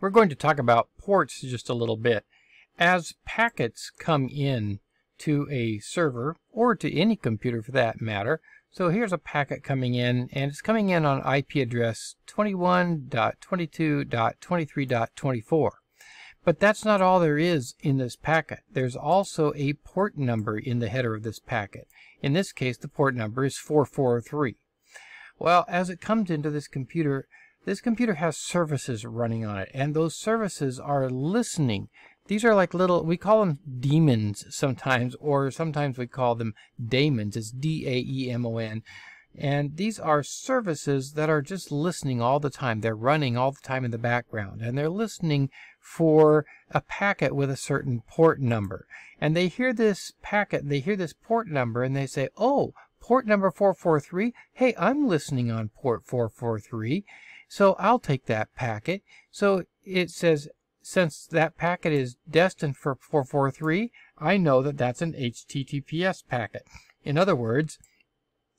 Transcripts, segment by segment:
We're going to talk about ports just a little bit. As packets come in to a server, or to any computer for that matter, so here's a packet coming in, and it's coming in on IP address 21.22.23.24. But that's not all there is in this packet. There's also a port number in the header of this packet. In this case, the port number is 443. Well, as it comes into this computer has services running on it, and those services are listening. These are like little, we call them daemons sometimes, or sometimes we call them daemons. It's D-A-E-M-O-N. And these are services that are just listening all the time. They're running all the time in the background, and they're listening for a packet with a certain port number. And they hear this packet, they hear this port number, and they say, oh, port number 443, hey, I'm listening on port 443, so I'll take that packet. So it says, since that packet is destined for 443, I know that that's an HTTPS packet. In other words,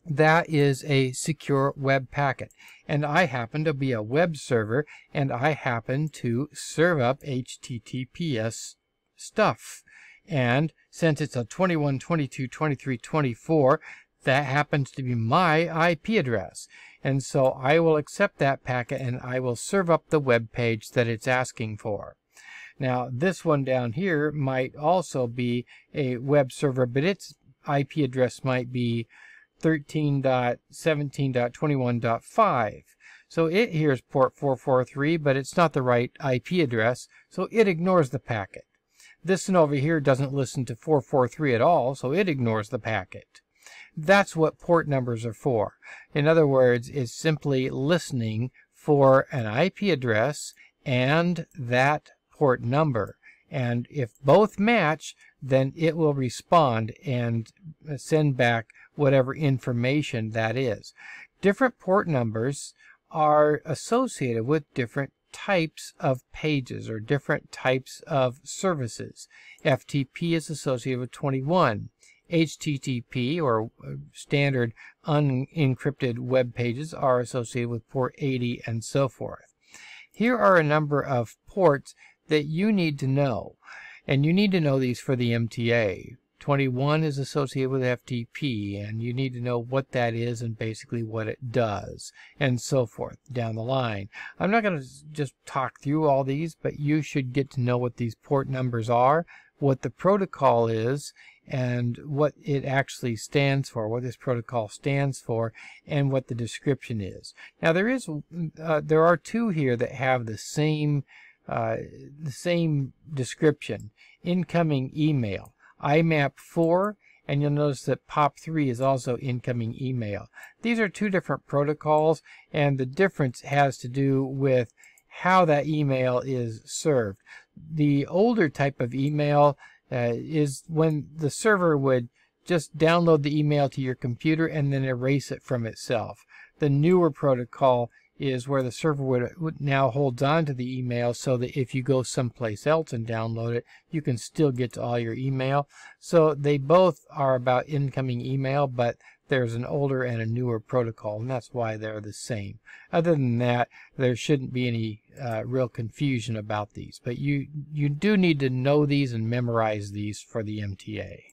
that is a secure web packet. And I happen to be a web server, and I happen to serve up HTTPS stuff. And since it's a 21.22.23.24, that happens to be my IP address. And so I will accept that packet, and I will serve up the web page that it's asking for. Now, this one down here might also be a web server, but its IP address might be 13.17.21.5. So it hears port 443, but it's not the right IP address, so it ignores the packet. This one over here doesn't listen to 443 at all, so it ignores the packet. That's what port numbers are for. In other words, it's simply listening for an IP address and that port number. And if both match, then it will respond and send back whatever information that is. Different port numbers are associated with different types of pages or different types of services. FTP is associated with 21. HTTP, or standard unencrypted web pages, are associated with port 80, and so forth. Here are a number of ports that you need to know, and you need to know these for the MTA. 21 is associated with FTP, and you need to know what that is and basically what it does, and so forth down the line. I'm not going to just talk through all these, but you should get to know what these port numbers are, what the protocol is, and what it actually stands for, what this protocol stands for, and what the description is. Now there are two here that have the same description. Incoming email, IMAP 4, and you'll notice that POP3 is also incoming email. These are two different protocols, and the difference has to do with how that email is served. The older type of email is when the server would just download the email to your computer and then erase it from itself. The newer protocol is where the server would now holds on to the email, so that if you go someplace else and download it, you can still get to all your email. So they both are about incoming email, but there's an older and a newer protocol, and that's why they're the same. Other than that, there shouldn't be any real confusion about these, but you do need to know these and memorize these for the MTA.